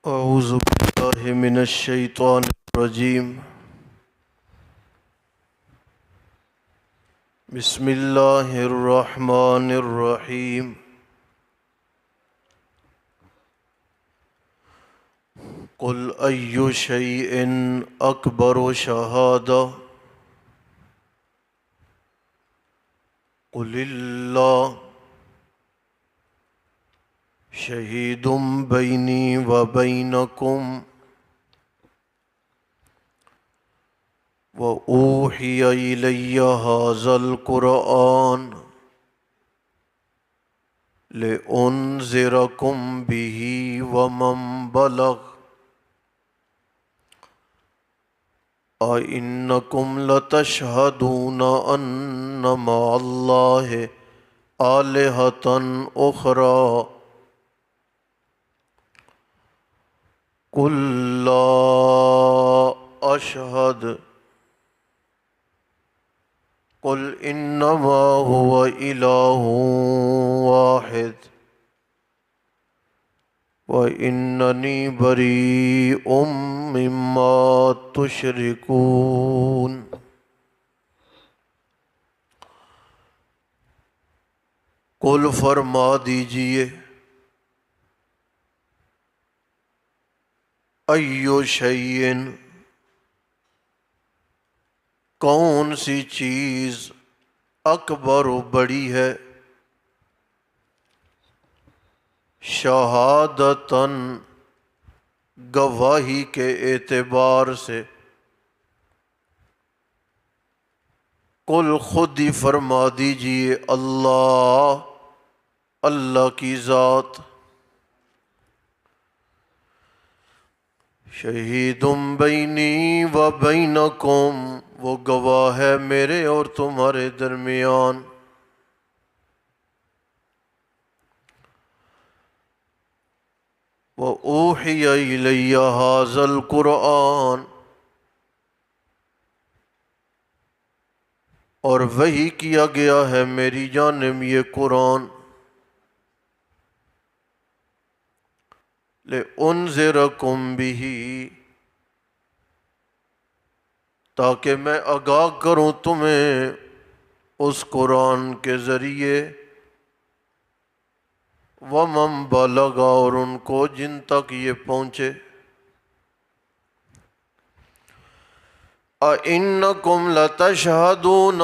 أعوذ بالله من الشيطان الرجيم. بسم الله الرحمن الرحيم. قل أي شيء أكبر شهادة قل الله شهيد بيني وبينكم وأوحي إلي هذا القرآن لأنذركم به ومن بلغ أئنكم لتشهدون أن مع الله آلهة أخرى قل لا أشهد قل إنما هو إله واحد وإنني بريء مما تشركون. قل فرما دیجئے ایو شیئن کون سی چیز اکبر و بڑی ہے شہادتاً گواہی کے اعتبار سے. قل خود ہی فرما دیجئے اللہ کی ذات شہید بینی و بینکم وہ گواہ ہے میرے اور تمہارے درمیان. وَأُوحِيَ إِلَيَّ هَذَا الْقُرْآنَ اور وحی کیا گیا ہے میری جانب یہ قرآن. لِأُنذِرَكُمْ بِهِ تاکہ میں آگاہ کروں تمہیں اس قرآن کے ذریعے وَمَن بَلَغَ اور ان کو جن تک یہ پہنچے. أَإِنَّكُمْ لَتَشْهَدُونَ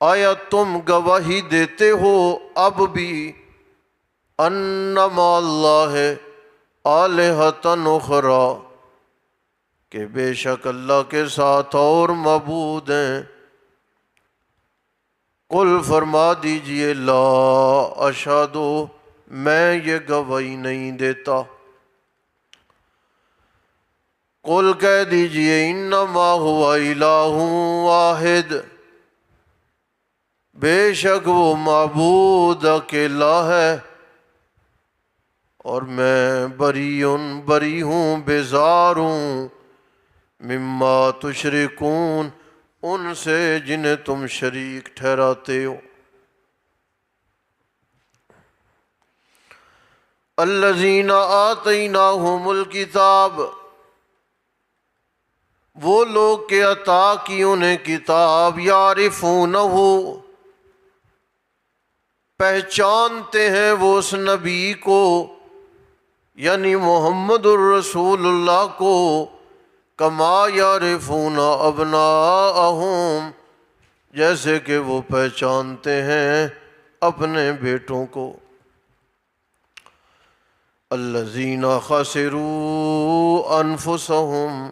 آیا تم گواہی دیتے ہو اب بھی أَنَّ مَعَ اللَّهِ آلِهَةً أُخْرَى کہ بے شک اللہ کے ساتھ اور معبود ہیں. قل فرما دیجئے لا اشہد میں یہ گواہی نہیں دیتا. قل کہہ دیجئے انما هو الہ واحد بے شک وہ معبود اکیلا ہے اور میں بری ہوں بیزار ہوں مما تشرکون ان سے جنہیں تم شریک ٹھہراتے ہو. الذین آتیناہم الکتاب وہ لوگ کہ عطا کی انہیں کتاب یعرفونہ پہچانتے ہیں وہ اس نبی کو یعنی محمد الرسول اللہ کو کما یعرفون ابناءہم جیسے کہ وہ پہچانتے ہیں اپنے بیٹوں کو. الذین خسروا انفسہم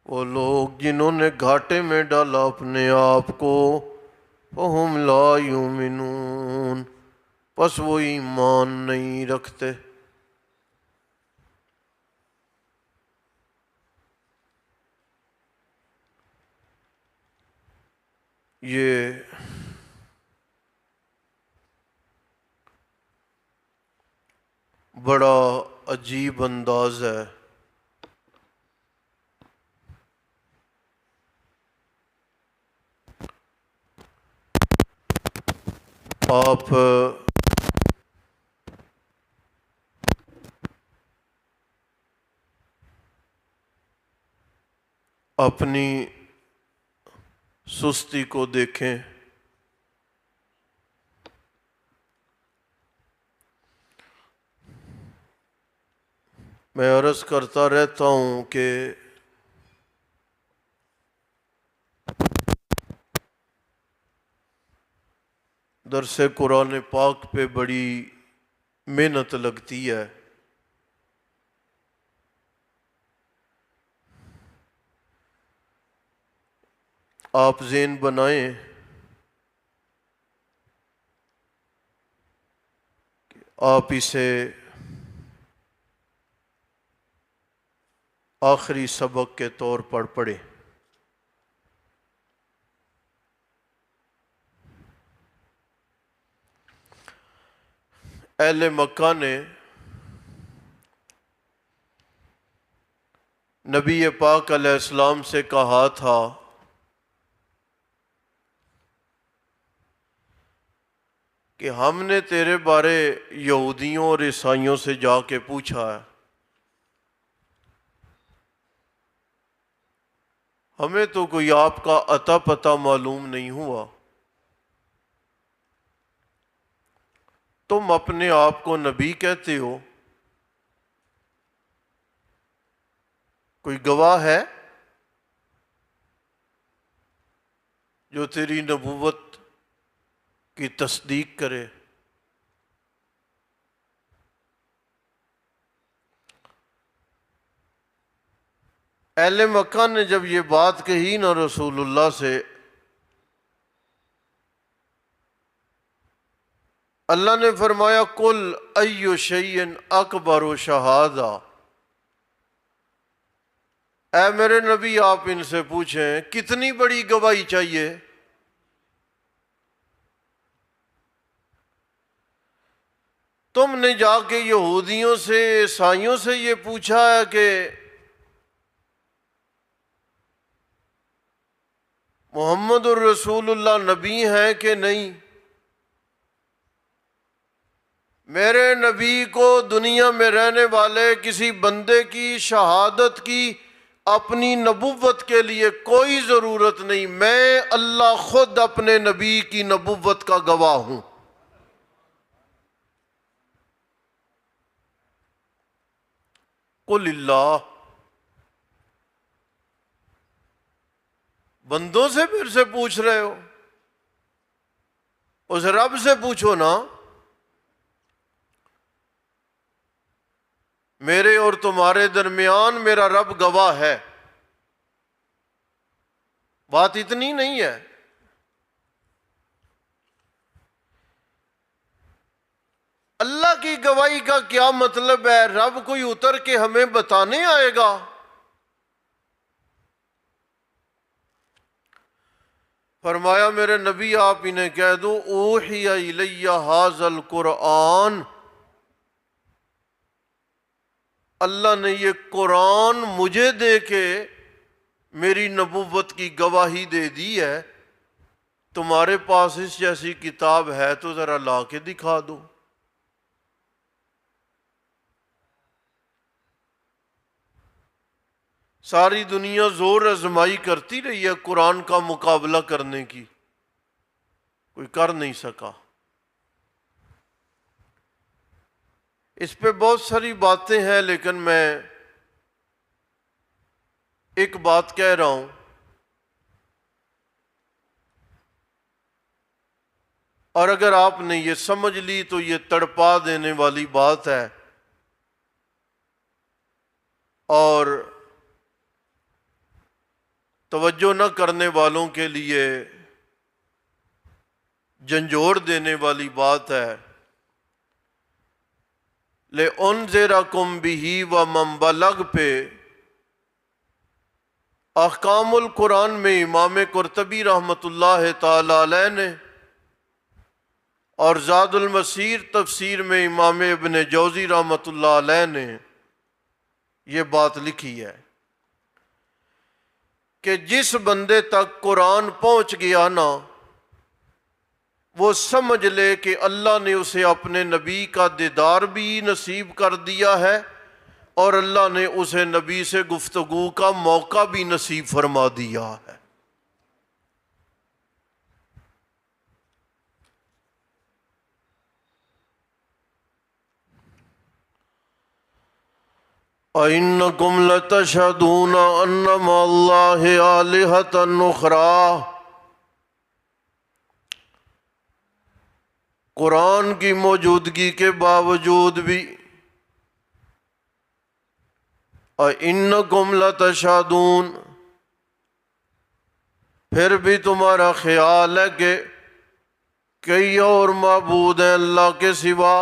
وہ لوگ جنہوں نے گھاٹے میں ڈالا اپنے آپ کو فہم لا یؤمنون پس وہ ایمان نہیں رکھتے. یہ بڑا عجیب انداز ہے. آپ اپنی سستی کو دیکھیں۔ میں عرض کرتا رہتا ہوں کہ درس قرآن پاک پہ بڑی محنت لگتی ہے۔ آپ ذہن بنائیں کہ آپ اسے آخری سبق کے طور پر پڑھیں۔ اہل مکہ نے نبی پاک علیہ السلام سے کہا تھا کہ ہم نے تیرے بارے یہودیوں اور عیسائیوں سے جا کے پوچھا ہے، ہمیں تو کوئی آپ کا اتا پتہ معلوم نہیں ہوا، تم اپنے آپ کو نبی کہتے ہو، کوئی گواہ ہے جو تیری نبوت کی تصدیق کرے؟ اہل مکہ نے جب یہ بات کہی نا رسول اللہ سے، اللہ نے فرمایا قل ای شیء اکبر شہادہ، اے میرے نبی آپ ان سے پوچھیں کتنی بڑی گواہی چاہیے؟ تم نے جا کے یہودیوں سے عیسائیوں سے یہ پوچھا ہے کہ محمد الرسول اللہ نبی ہیں کہ نہیں؟ میرے نبی کو دنیا میں رہنے والے کسی بندے کی شہادت کی اپنی نبوت کے لیے کوئی ضرورت نہیں، میں اللہ خود اپنے نبی کی نبوت کا گواہ ہوں۔ قل اللہ، بندوں سے پھر سے پوچھ رہے ہو؟ اس رب سے پوچھو نا۔ میرے اور تمہارے درمیان میرا رب گواہ ہے، بات اتنی نہیں ہے۔ اللہ کی گواہی کا کیا مطلب ہے؟ رب کوئی اتر کے ہمیں بتانے آئے گا؟ فرمایا میرے نبی آپ انہیں کہہ دو اوحی الی ھذا القرآن، اللہ نے یہ قرآن مجھے دے کے میری نبوت کی گواہی دے دی ہے، تمہارے پاس اس جیسی کتاب ہے تو ذرا لا کے دکھا دو۔ ساری دنیا زور آزمائی کرتی رہی ہے قرآن کا مقابلہ کرنے کی، کوئی کر نہیں سکا۔ اس پہ بہت ساری باتیں ہیں، لیکن میں ایک بات کہہ رہا ہوں، اور اگر آپ نے یہ سمجھ لی تو یہ تڑپا دینے والی بات ہے، اور توجہ نہ کرنے والوں کے لیے جھنجھوڑ دینے والی بات ہے۔ لِأُنذِرَكُمْ بِهِ وَمَنْ بَلَغَ پہ احکام القرآن میں امام قرطبی رحمۃ اللہ تعالی علیہ نے، اور زاد المسیر تفسیر میں امام ابن جوزی رحمۃ اللہ علیہ نے یہ بات لکھی ہے کہ جس بندے تک قرآن پہنچ گیا نا، وہ سمجھ لے کہ اللہ نے اسے اپنے نبی کا دیدار بھی نصیب کر دیا ہے، اور اللہ نے اسے نبی سے گفتگو کا موقع بھی نصیب فرما دیا ہے۔ أَإِنَّكُمْ لَتَشْهَدُونَ أَنَّ مَعَ اللَّهِ آلِهَةً أُخْرَى، قرآن کی موجودگی کے باوجود بھی أَإِنَّكُمْ لَتَشْهَدُونَ، پھر بھی تمہارا خیال ہے کہ کئی اور معبود ہیں اللہ کے سوا۔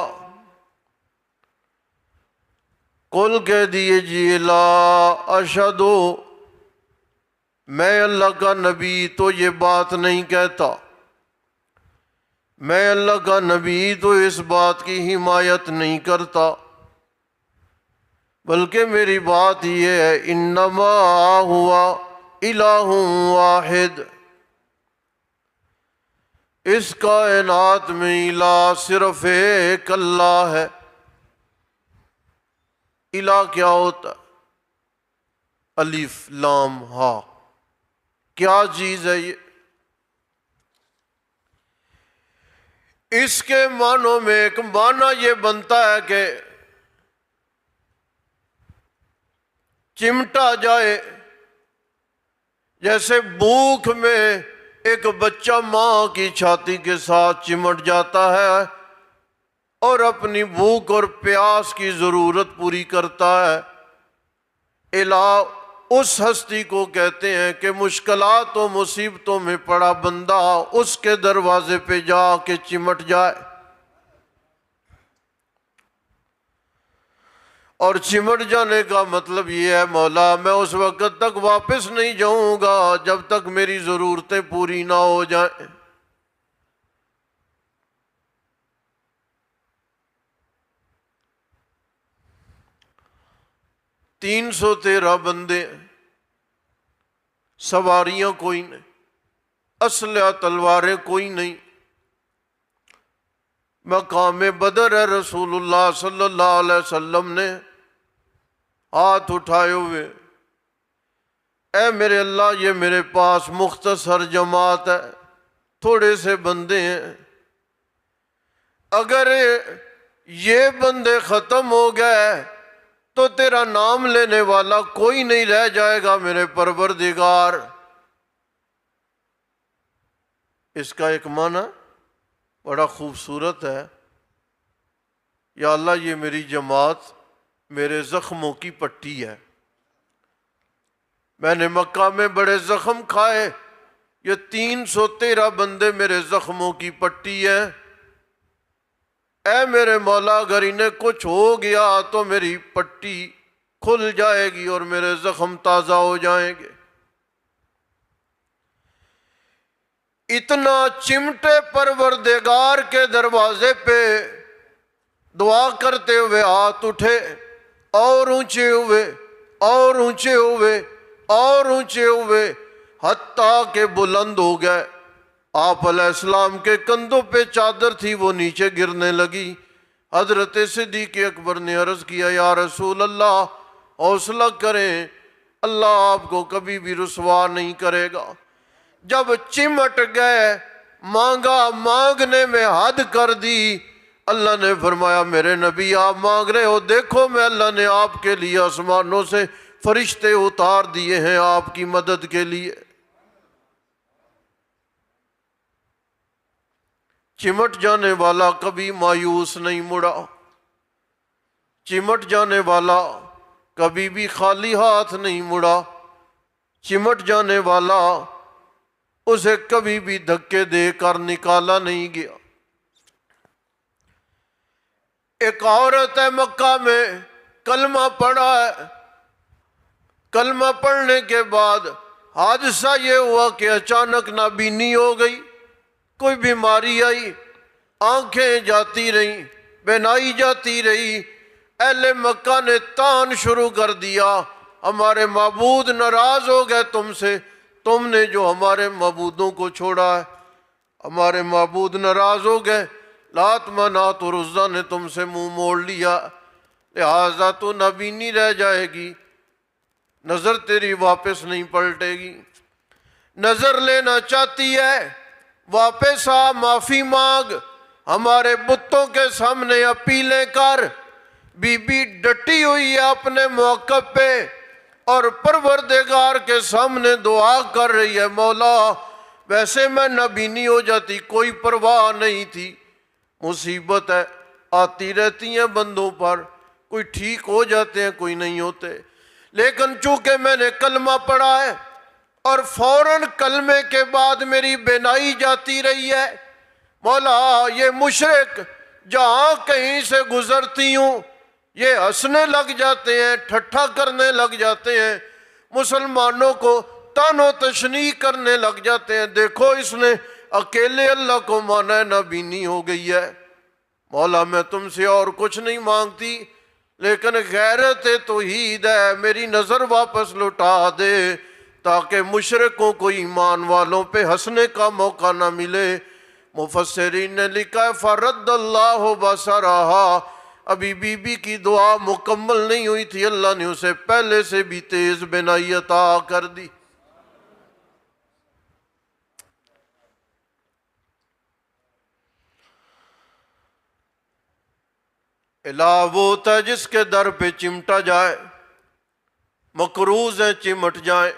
قل کہہ دیجئے لا اشہد، میں اللہ کا نبی تو یہ بات نہیں کہتا، میں اللہ کا نبی تو اس بات کی حمایت نہیں کرتا، بلکہ میری بات یہ ہے انما ہوا الہ واحد، اس کائنات میں الہ صرف ایک اللہ ہے۔ الہ کیا ہوتا ہے؟ الف لام ہا، کیا چیز ہے یہ؟ اس کے معنوں میں ایک معنی یہ بنتا ہے کہ چمٹا جائے، جیسے بھوک میں ایک بچہ ماں کی چھاتی کے ساتھ چمٹ جاتا ہے اور اپنی بھوک اور پیاس کی ضرورت پوری کرتا ہے۔ الہ اس ہستی کو کہتے ہیں کہ مشکلات و مصیبتوں میں پڑا بندہ اس کے دروازے پہ جا کے چمٹ جائے، اور چمٹ جانے کا مطلب یہ ہے مولا میں اس وقت تک واپس نہیں جاؤں گا جب تک میری ضرورتیں پوری نہ ہو جائیں۔ 313 بندے، سواریاں کوئی نہیں، اسلحہ تلواریں کوئی نہیں، مقام بدر ہے، رسول اللہ صلی اللہ علیہ وسلم نے ہاتھ اٹھائے ہوئے، اے میرے اللہ یہ میرے پاس مختصر جماعت ہے، تھوڑے سے بندے ہیں، اگر یہ بندے ختم ہو گئے تو تیرا نام لینے والا کوئی نہیں رہ جائے گا میرے پروردگار۔ اس کا ایک معنی بڑا خوبصورت ہے، یا اللہ یہ میری جماعت میرے زخموں کی پٹی ہے، میں نے مکہ میں بڑے زخم کھائے، یہ 313 بندے میرے زخموں کی پٹی ہے، اے میرے مولا اگر انہیں کچھ ہو گیا تو میری پٹی کھل جائے گی اور میرے زخم تازہ ہو جائیں گے۔ اتنا چمٹے پروردگار کے دروازے پہ دعا کرتے ہوئے ہاتھ اٹھے، اور اونچے ہوئے اور اونچے ہوئے اور اونچے ہوئے، حتیٰ کہ بلند ہو گئے۔ آپ علیہ السلام کے کندھوں پہ چادر تھی، وہ نیچے گرنے لگی۔ حضرت صدیق اکبر نے عرض کیا یا رسول اللہ حوصلہ کریں، اللہ آپ کو کبھی بھی رسوا نہیں کرے گا۔ جب چمٹ گئے، مانگا، مانگنے میں حد کر دی، اللہ نے فرمایا میرے نبی آپ مانگ رہے ہو، دیکھو میں اللہ نے آپ کے لیے آسمانوں سے فرشتے اتار دیے ہیں آپ کی مدد کے لیے۔ چمٹ جانے والا کبھی مایوس نہیں مڑا، چمٹ جانے والا کبھی بھی خالی ہاتھ نہیں مڑا، چمٹ جانے والا اسے کبھی بھی دھکے دے کر نکالا نہیں گیا۔ ایک عورت ہے مکہ میں، کلمہ پڑھا ہے، کلمہ پڑھنے کے بعد حادثہ یہ ہوا کہ اچانک نابینی ہو گئی، کوئی بیماری آئی، آنکھیں جاتی رہیں، بینائی جاتی رہی۔ اہل مکہ نے تان شروع کر دیا، ہمارے معبود ناراض ہو گئے تم سے، تم نے جو ہمارے معبودوں کو چھوڑا ہے، ہمارے معبود ناراض ہو گئے، لات منات اور عزا نے تم سے منہ موڑ لیا۔ لہٰذا تو نابینی رہ جائے گی، نظر تیری واپس نہیں پلٹے گی۔ نظر لینا چاہتی ہے، واپس آ، معافی مانگ، ہمارے بتوں کے سامنے اپیلیں کر۔ بی بی ڈٹی ہوئی ہے اپنے موقف پہ اور پروردگار کے سامنے دعا کر رہی ہے، مولا ویسے میں نابینی ہو جاتی کوئی پرواہ نہیں تھی، مصیبت ہے آتی رہتی ہیں بندوں پر، کوئی ٹھیک ہو جاتے ہیں کوئی نہیں ہوتے، لیکن چونکہ میں نے کلمہ پڑھا ہے اور فوراً کلمے کے بعد میری بینائی جاتی رہی ہے، مولا یہ مشرک جہاں کہیں سے گزرتی ہوں یہ ہنسنے لگ جاتے ہیں، ٹھٹھا کرنے لگ جاتے ہیں، مسلمانوں کو طعن و تشنیع کرنے لگ جاتے ہیں، دیکھو اس نے اکیلے اللہ کو مانا ہے، نابینی ہو گئی ہے۔ مولا میں تم سے اور کچھ نہیں مانگتی، لیکن غیرت توحید ہے، میری نظر واپس لوٹا دے تاکہ مشرکوں کو ایمان والوں پہ ہنسنے کا موقع نہ ملے۔ مفسرین نے لکھا ہے فرد اللہ بصرہا، ابھی بی بی کی دعا مکمل نہیں ہوئی تھی، اللہ نے اسے پہلے سے بھی تیز بینائی عطا کر دی۔ الہ وہ ہوتا ہے جس کے در پہ چمٹا جائے، مقروض ہیں چمٹ جائیں،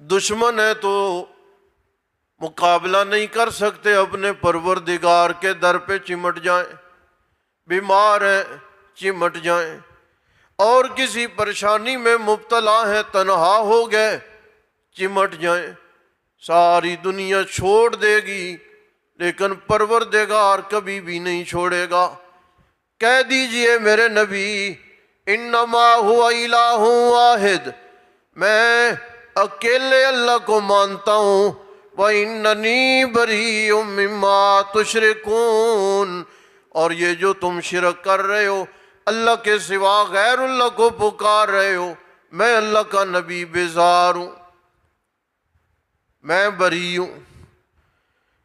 دشمن ہے تو مقابلہ نہیں کر سکتے، اپنے پروردگار کے در پہ چمٹ جائیں، بیمار ہیں چمٹ جائیں، اور کسی پریشانی میں مبتلا ہیں تنہا ہو گئے چمٹ جائیں، ساری دنیا چھوڑ دے گی لیکن پروردگار کبھی بھی نہیں چھوڑے گا۔ کہہ دیجئے میرے نبی انما ہوا الہ واحد، میں اکیلے اللہ کو مانتا ہوں، وَإِنَّنِي بَرِيءٌ مِّمَّا تُشْرِكُونَ، اور یہ جو تم شرک کر رہے ہو، اللہ کے سوا غیر اللہ کو پکار رہے ہو، میں اللہ کا نبی بیزار ہوں، میں بری ہوں۔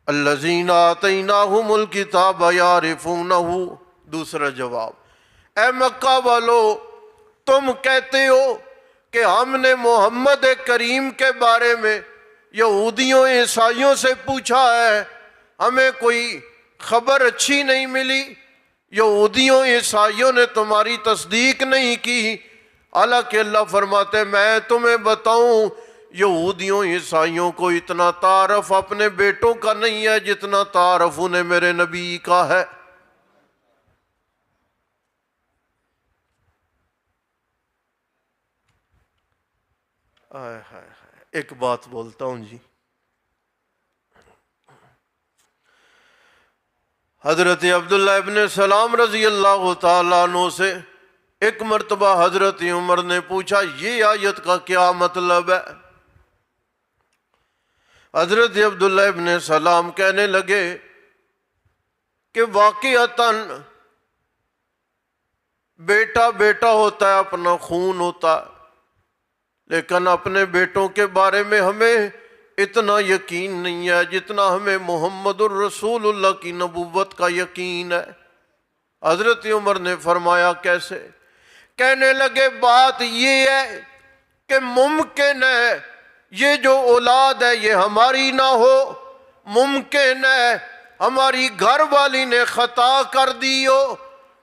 الَّذِينَ آتَيْنَاهُمُ الْكِتَابَ يَعْرِفُونَهُ، دوسرا جواب، اے مکہ والو تم کہتے ہو کہ ہم نے محمد کریم کے بارے میں یہودیوں عیسائیوں سے پوچھا ہے، ہمیں کوئی خبر اچھی نہیں ملی، یہودیوں عیسائیوں نے تمہاری تصدیق نہیں کی، حالانکہ اللہ فرماتے ہیں میں تمہیں بتاؤں یہودیوں عیسائیوں کو اتنا تعارف اپنے بیٹوں کا نہیں ہے جتنا تعارف انہیں میرے نبی کا ہے۔ ایک بات بولتا ہوں جی، حضرت عبداللہ ابن سلام رضی اللہ تعالیٰ عنہ سے ایک مرتبہ حضرت عمر نے پوچھا یہ آیت کا کیا مطلب ہے؟ حضرت عبداللہ ابن سلام کہنے لگے کہ واقعتاً بیٹا بیٹا ہوتا ہے، اپنا خون ہوتا ہے، لیکن اپنے بیٹوں کے بارے میں ہمیں اتنا یقین نہیں ہے جتنا ہمیں محمد الرسول اللہ کی نبوت کا یقین ہے۔ حضرت عمر نے فرمایا کیسے؟ کہنے لگے بات یہ ہے کہ ممکن ہے یہ جو اولاد ہے یہ ہماری نہ ہو، ممکن ہے ہماری گھر والی نے خطا کر دی ہو،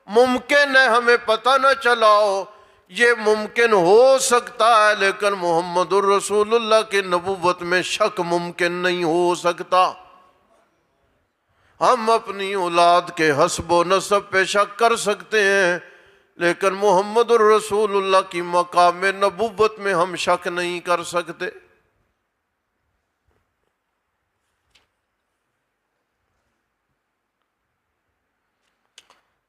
ممکن ہے ہمیں پتہ نہ چلا ہو، یہ ممکن ہو سکتا ہے، لیکن محمد الرسول اللہ کی نبوت میں شک ممکن نہیں ہو سکتا۔ ہم اپنی اولاد کے حسب و نسب پہ شک کر سکتے ہیں، لیکن محمد الرسول اللہ کی مقام نبوت میں ہم شک نہیں کر سکتے۔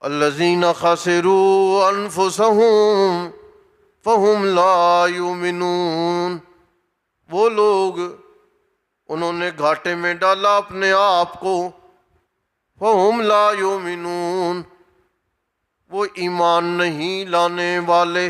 الذین خسروا انفسهم فهم لا یؤمنون، وہ لوگ انہوں نے گھاٹے میں ڈالا اپنے آپ کو، فهم لا یؤمنون، وہ ایمان نہیں لانے والے۔